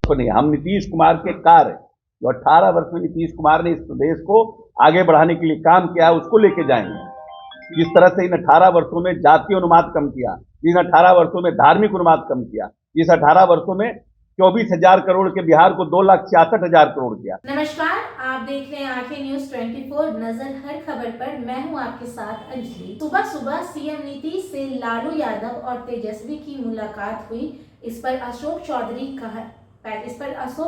तो नहीं, हम नीतीश कुमार के कार्य जो 18 वर्ष में नीतीश कुमार ने इस प्रदेश को आगे बढ़ाने के लिए काम किया है उसको लेके जाएंगे। जिस तरह से इन 18 वर्षों में जातीय अनुपात कम किया, इन 18 वर्षों में धार्मिक अनुपात कम किया, इस 18 वर्षों में 24,000 करोड़ के बिहार को 2,66,000 करोड़ किया। नमस्कार, आप देख रहे हैं आंखें न्यूज 24। नजर हर खबर पर। मैं हूं आपके साथ अंजलि। सुबह सुबह सीएम नीतीश से लालू यादव और तेजस्वी की मुलाकात हुई। इस पर अशोक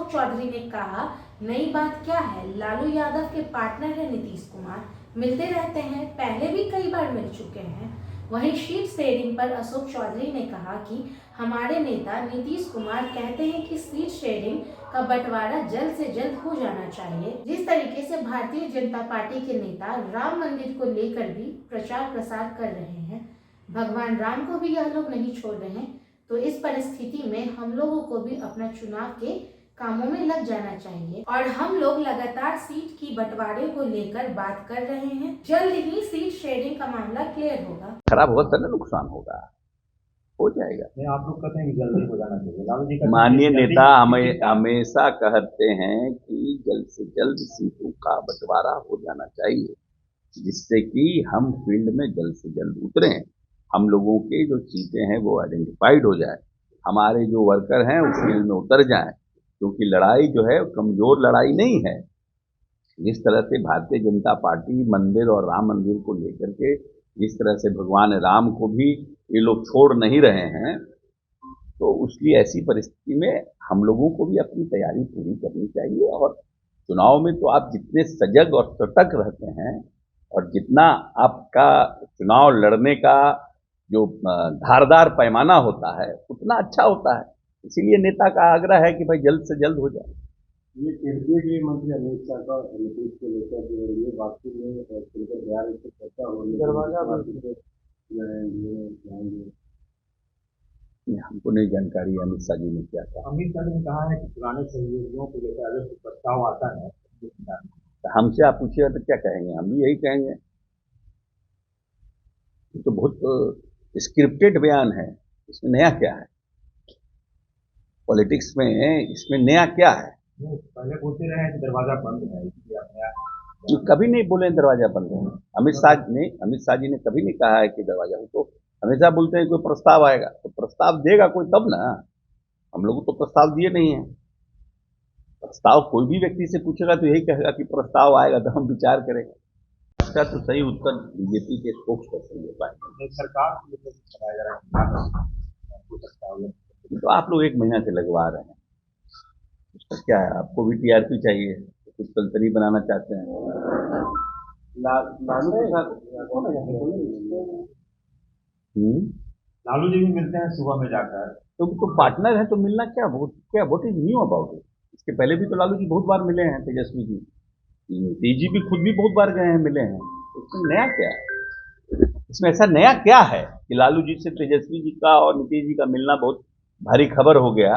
चौधरी ने कहा, नई बात क्या है, लालू यादव के पार्टनर है नीतीश कुमार, मिलते रहते हैं, पहले भी कई बार मिल चुके हैं। वहीं सीट शेयरिंग पर अशोक चौधरी ने कहा कि हमारे नेता नीतीश कुमार कहते हैं कि सीट शेयरिंग का बंटवारा जल्द से जल्द हो जाना चाहिए। जिस तरीके से भारतीय जनता पार्टी के नेता राम मंदिर को लेकर भी प्रचार प्रसार कर रहे हैं, भगवान राम को भी यह लोग नहीं छोड़ रहे हैं, तो इस परिस्थिति में हम लोगों को भी अपना चुनाव के कामों में लग जाना चाहिए और हम लोग लगातार सीट की बंटवारे को लेकर बात कर रहे हैं। जल्द ही सीट शेयरिंग का मामला क्लियर होगा। खराब होगा तो नुकसान होगा, हो जाएगा। नहीं, आप लोग कहते हैं कि जल्दी हो जाना चाहिए। लालू जी माननीय नेता हमेशा कहते हैं कि जल्द से जल्द सीटों का बंटवारा हो जाना चाहिए, जिससे कि हम फील्ड में जल्द से जल्द उतरें, हम लोगों के जो सीटें हैं वो आइडेंटिफाइड हो जाए, हमारे जो वर्कर हैं उस फील्ड में उतर जाएं, क्योंकि लड़ाई जो है कमजोर लड़ाई नहीं है। जिस तरह से भारतीय जनता पार्टी मंदिर और राम मंदिर को लेकर के जिस तरह से भगवान राम को भी ये लोग छोड़ नहीं रहे हैं, तो उसकी ऐसी परिस्थिति में हम लोगों को भी अपनी तैयारी पूरी करनी चाहिए। और चुनाव में तो आप जितने सजग और सतर्क रहते हैं और जितना आपका चुनाव लड़ने का जो धारदार पैमाना होता है उतना अच्छा होता है। इसीलिए नेता का आग्रह है कि भाई जल्द से जल्द हो जाए। ये केंद्रीय गृह मंत्री अमित शाह का नीतीश को लेकर जो है ये बातचीत में खुलकर बिहार से चर्चा हो रही है। हमको नहीं जानकारी अमित शाह जी ने क्या कहा। अमित शाह ने कहा है कि पुराने सहयोगियों को लेकर अगर प्रस्ताव आता है तो हमसे आप पूछिएगा तो क्या कहेंगे, हम भी यही कहेंगे। ये तो बहुत स्क्रिप्टेड बयान है, इसमें नया क्या है? पॉलिटिक्स में इसमें नया क्या है? पहले बोलते रहे कि दरवाजा बंद है, इसलिए कभी नहीं बोले दरवाजा बंद है। अमित शाह जी ने कभी नहीं कहा है कि दरवाजा हो। तो हमेशा बोलते हैं कोई प्रस्ताव आएगा, तो प्रस्ताव देगा कोई तब ना। हम लोग तो प्रस्ताव दिए नहीं है। प्रस्ताव कोई भी व्यक्ति से पूछेगा तो यही कहेगा कि प्रस्ताव आएगा तो हम विचार करेंगे। इसका तो सही उत्तर बीजेपी के स्पोक्स पर्सन दे पाएंगे। सरकार तो आप लोग 1 महीना से लगवा रहे हैं, उसका क्या है? आपको भी टीआरपी चाहिए, कुछ कल्पनी बनाना चाहते हैं। लालू के साथ लालू जी भी मिलते हैं सुबह में जाकर, तो पार्टनर है तो मिलना क्या what is knew about it? इसके पहले भी तो लालू जी बहुत बार मिले हैं, तेजस्वी जी, नीतीश जी भी खुद भी बहुत बार गए हैं, मिले हैं। इसमें नया क्या है? इसमें ऐसा नया क्या है कि लालू जी से तेजस्वी जी का और नीतीश जी का मिलना बहुत भारी खबर हो गया?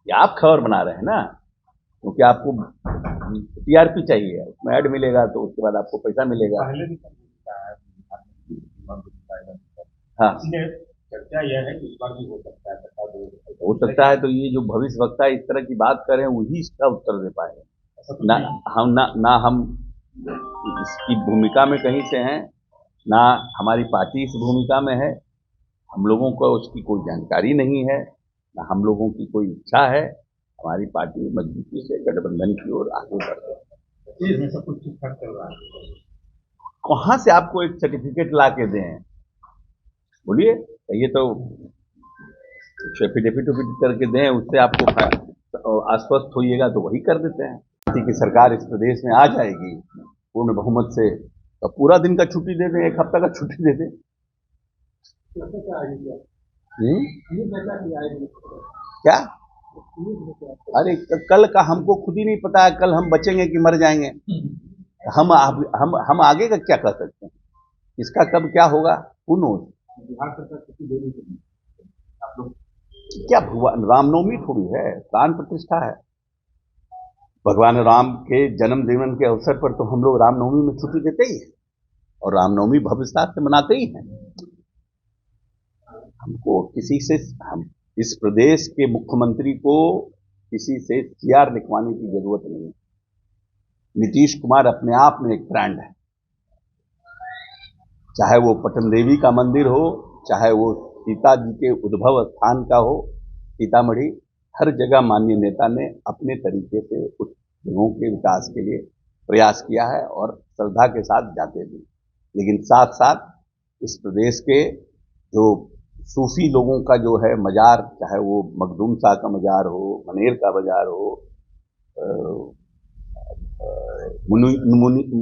या आप खबर बना रहे हैं ना, क्योंकि आपको टीआरपी चाहिए, उसमें ऐड मिलेगा तो उसके बाद आपको पैसा मिलेगा। हाँ, चर्चा यह है कि इस बार भी हो सकता है, हो सकता है। तो ये जो भविष्य वक्ता इस तरह की बात करें वही इसका उत्तर दे पाएगा। ना हम इसकी भूमिका में कहीं से हैं, ना हमारी पार्टी इस भूमिका में है। हम लोगों को उसकी कोई जानकारी नहीं है, ना हम लोगों की कोई इच्छा है। हमारी पार्टी मजबूती से गठबंधन की ओर आगे बढ़ रही है। सब कुछ ठीक ठाक चल रहा है। कहाँ से आपको एक सर्टिफिकेट ला के दें? बोलिए, ये तो एफिडेविट करके दें, उससे आपको आश्वस्त होइएगा तो वही कर देते हैं। पार्टी की सरकार इस प्रदेश में आ जाएगी पूर्ण बहुमत से, तो पूरा दिन का छुट्टी दे दें, 1 हफ्ता का छुट्टी दे दें। क्या? अरे कल का हमको खुद ही नहीं पता है, कल हम बचेंगे कि मर जाएंगे। हम आगे का क्या कर सकते हैं? इसका कब क्या होगा? कौन knows? बिहार सरकार छुट्टी दे रही है। आप लोग क्या रामनवमी थोड़ी है, प्राण प्रतिष्ठा है। भगवान राम के जन्म दिवस के अवसर पर तो हम लोग रामनवमी में छुट्टी देते ही हैं और रामनवमी भव्य से मनाते ही हैं। हमको किसी से, हम इस प्रदेश के मुख्यमंत्री को किसी से CR लिखवाने की जरूरत नहीं है। नीतीश कुमार अपने आप में एक ब्रांड है, चाहे वो पटन देवी का मंदिर हो, चाहे वो सीता जी के उद्भव स्थान का हो, सीतामढ़ी, हर जगह माननीय नेता ने अपने तरीके से उस जगहों के विकास के लिए प्रयास किया है और श्रद्धा के साथ जाते भी। लेकिन साथ साथ इस प्रदेश के जो सूफी लोगों का जो है मजार, चाहे वो मखदूम शाह का मजार हो, मनेर का मजार हो,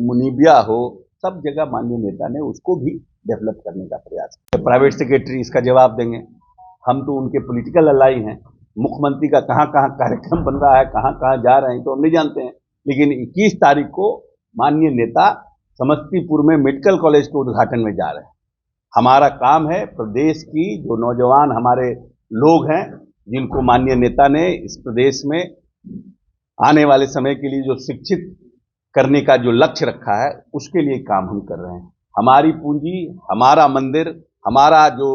मुनीबिया हो, सब जगह माननीय नेता ने उसको भी डेवलप करने का प्रयास किया। प्राइवेट सेक्रेटरी इसका जवाब देंगे, हम तो उनके पॉलिटिकल अलाई हैं। मुख्यमंत्री का कहाँ कहाँ कार्यक्रम बन रहा है, कहाँ कहाँ जा रहे हैं तो हम नहीं जानते हैं, लेकिन 21 तारीख को माननीय नेता समस्तीपुर में मेडिकल कॉलेज के उद्घाटन में जा रहे हैं। हमारा काम है प्रदेश की जो नौजवान हमारे लोग हैं, जिनको माननीय नेता ने इस प्रदेश में आने वाले समय के लिए जो शिक्षित करने का जो लक्ष्य रखा है, उसके लिए काम हम कर रहे हैं। हमारी पूंजी, हमारा मंदिर, हमारा जो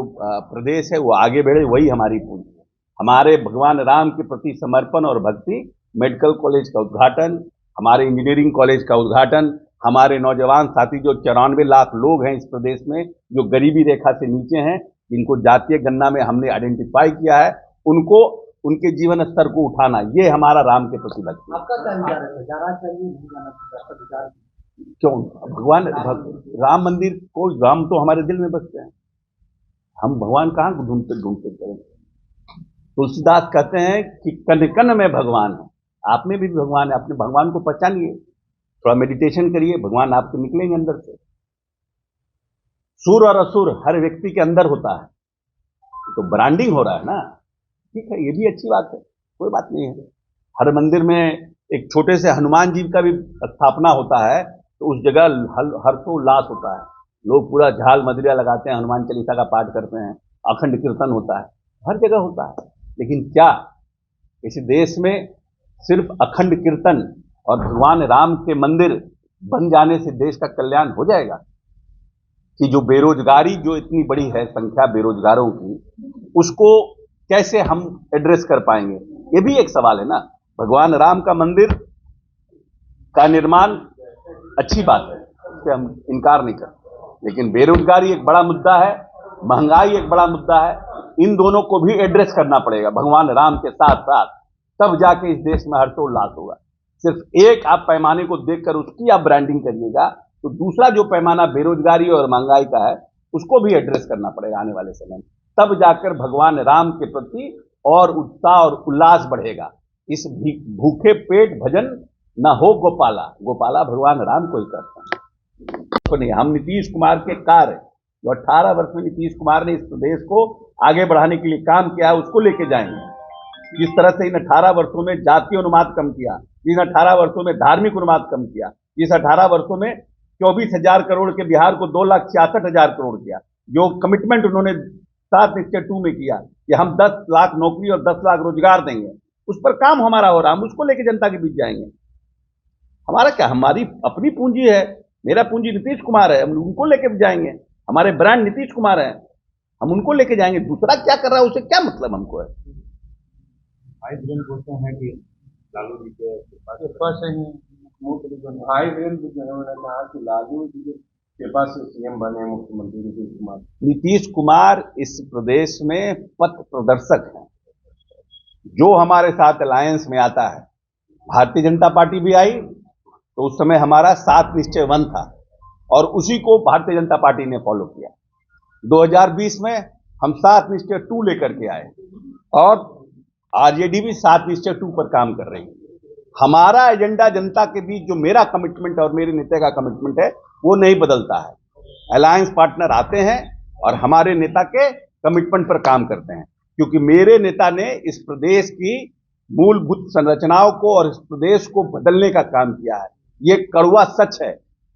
प्रदेश है वो आगे बढ़े, वही हमारी पूंजी है। हमारे भगवान राम के प्रति समर्पण और भक्ति, मेडिकल कॉलेज का उद्घाटन, हमारे इंजीनियरिंग कॉलेज का उद्घाटन, हमारे नौजवान साथी जो 94 लाख लोग हैं इस प्रदेश में, जो गरीबी रेखा से नीचे हैं, जिनको जातीय गणना में हमने आइडेंटिफाई किया है, उनको उनके जीवन स्तर को उठाना, ये हमारा राम के प्रति भक्ति है। आपका क्या विचार है? जाना चाहिए, नहीं जाना चाहिए, आपका विचार? क्यों? भगवान राम मंदिर को, राम तो हमारे दिल में बसते हैं, हम भगवान कहाँ ढूंढते ढूंढते करें। तुलसीदास कहते हैं कि कण कण में भगवान है। आप में भी भगवान है, अपने भगवान को पहचानिए, थोड़ा मेडिटेशन करिए, भगवान आपके निकलेंगे अंदर से। सुर और असुर हर व्यक्ति के अंदर होता है, तो ब्रांडिंग हो रहा है ना, ठीक है, ये भी अच्छी बात है, कोई बात नहीं है। हर मंदिर में एक छोटे से हनुमान जी का भी स्थापना होता है, तो उस जगह हर्षोल्लास होता है, लोग पूरा झाल मदिरा लगाते हैं, हनुमान चालीसा का पाठ करते हैं, अखंड कीर्तन होता है, हर जगह होता है। लेकिन क्या इस देश में सिर्फ अखंड कीर्तन और भगवान राम के मंदिर बन जाने से देश का कल्याण हो जाएगा? कि जो बेरोजगारी जो इतनी बड़ी है संख्या बेरोजगारों की, उसको कैसे हम एड्रेस कर पाएंगे? ये भी एक सवाल है ना। भगवान राम का मंदिर का निर्माण अच्छी बात है, इससे हम इनकार नहीं करते, लेकिन बेरोजगारी एक बड़ा मुद्दा है, महंगाई एक बड़ा मुद्दा है, इन दोनों को भी एड्रेस करना पड़ेगा भगवान राम के साथ साथ, तब जाके इस देश में हर्षोल्लास होगा। सिर्फ एक आप पैमाने को देखकर उसकी आप ब्रांडिंग करिएगा, तो दूसरा जो पैमाना बेरोजगारी और महंगाई का है, उसको भी एड्रेस करना पड़ेगा आने वाले समय में, तब जाकर भगवान राम के प्रति और उत्साह और उल्लास बढ़ेगा। इस भूखे पेट भजन न हो गोपाला, गोपाला भगवान राम को ही करते हैं, तो नहीं। हम नीतीश कुमार के कार्य जो 18 वर्ष में नीतीश कुमार ने इस प्रदेश को आगे बढ़ाने के लिए काम किया है, उसको लेके जाएंगे। जिस तरह से इन 18 वर्षों में जातीय अनुपात कम किया, इन 18 वर्षों में धार्मिक अनुपात कम किया, इस 18 वर्षों में 24,000 करोड़ के बिहार को 2,66,000 करोड़ किया, जो कमिटमेंट उन्होंने 7 निश्चय 2 में किया कि हम 10 लाख नौकरी और 10 लाख रोजगार देंगे, उस पर काम हमारा हो रहा, हम उसको लेके जनता के बीच जाएंगे। हमारा क्या, हमारी अपनी पूंजी है, मेरा पूंजी नीतीश कुमार है, हम उनको लेके जाएंगे, हमारे ब्रांड नीतीश कुमार है, हम उनको लेके जाएंगे। दूसरा क्या कर रहा है उससे क्या मतलब हमको है। भाई बहन बोलते हैं कि लालू जी के पास ही भाई बहन उन्होंने कहा कि लालू जी के पास सीएम बने मुख्यमंत्री नीतीश कुमार। नीतीश कुमार इस प्रदेश में पथ प्रदर्शक हैं, जो हमारे साथ अलायंस में आता है। भारतीय जनता पार्टी भी आई तो उस समय हमारा 7 निश्चय 1 था, और उसी को भारतीय जनता पार्टी ने फॉलो किया। 2020 में हम 7 निश्चय 2 लेकर के आए, और आरजेडी भी 7 निश्चय 2 पर काम कर रही है। हमारा एजेंडा जनता के बीच जो मेरा कमिटमेंट और मेरे नेता का कमिटमेंट है, वो नहीं बदलता है। अलायंस पार्टनर आते हैं और हमारे नेता के कमिटमेंट पर काम करते हैं, क्योंकि मेरे नेता ने इस प्रदेश की मूलभूत संरचनाओं को और इस प्रदेश को बदलने का काम किया है। ये कड़वा सच है।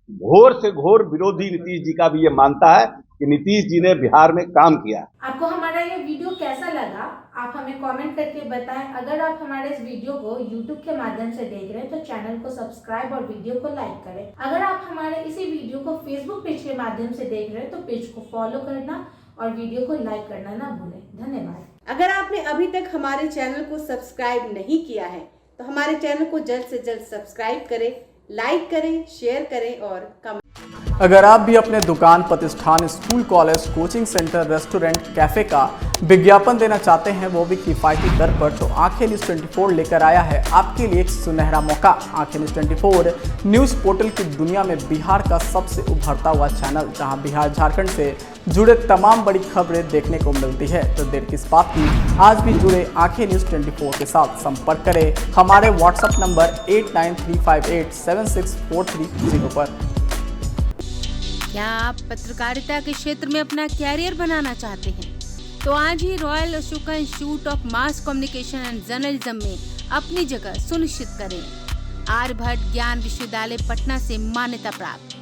घोर से घोर विरोधी नीतीश जी का भी ये मानता है कि नीतीश जी ने बिहार में काम किया। आपको हमारा ये वीडियो कैसा लगा, आप हमें कमेंट करके बताएं। अगर आप हमारे इस वीडियो को YouTube के माध्यम से देख रहे हैं तो चैनल को सब्सक्राइब और वीडियो को लाइक करें। अगर आप हमारे इसी वीडियो को Facebook पेज के माध्यम से देख रहे हैं तो पेज को फॉलो करना और वीडियो को लाइक करना ना भूलें। धन्यवाद। अगर आपने अभी तक हमारे चैनल को सब्सक्राइब नहीं किया है तो हमारे चैनल को जल्द से जल्द सब्सक्राइब करें, लाइक करें, शेयर करें और कमेंट। अगर आप भी अपने दुकान, प्रतिष्ठान, school, college, coaching centre, restaurant, cafe का विज्ञापन देना चाहते हैं, वो भी किफ़ायती दर पर, तो आंखें न्यूज़ 24 लेकर आया है आपके लिए एक सुनहरा मौका। आंखें न्यूज़ 24 न्यूज़ पोर्टल की दुनिया में बिहार का सबसे उभरता हुआ चैनल, जहां बिहार झारखंड से जुड़े तमाम बड़ी खबरें देखने को मिलती है। तो देर किस बात की, आज भी जुड़े आंखें न्यूज़ 24 के साथ। संपर्क करें हमारे व्हाट्सएप नंबर 8935876430 पर। क्या आप पत्रकारिता के क्षेत्र में अपना कैरियर बनाना चाहते हैं? तो आज ही Royal Ashoka Institute of Mass Communication and Journalism में अपनी जगह सुनिश्चित करें। आर्यभट्ट ज्ञान विश्वविद्यालय पटना से मान्यता प्राप्त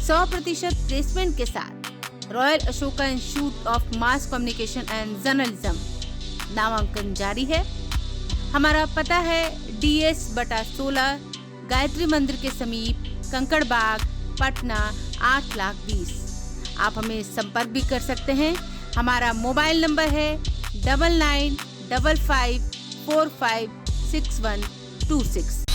100% प्लेसमेंट के साथ royal Ashoka Institute of Mass Communication and journalism नामांकन जारी है। हमारा पता है DS/16 गायत्री मंदिर के समीप, कंकड़ बाग, पटना 8,20,000। आप हमें संपर्क भी कर सकते हैं। हमारा मोबाइल नंबर है 9955456126।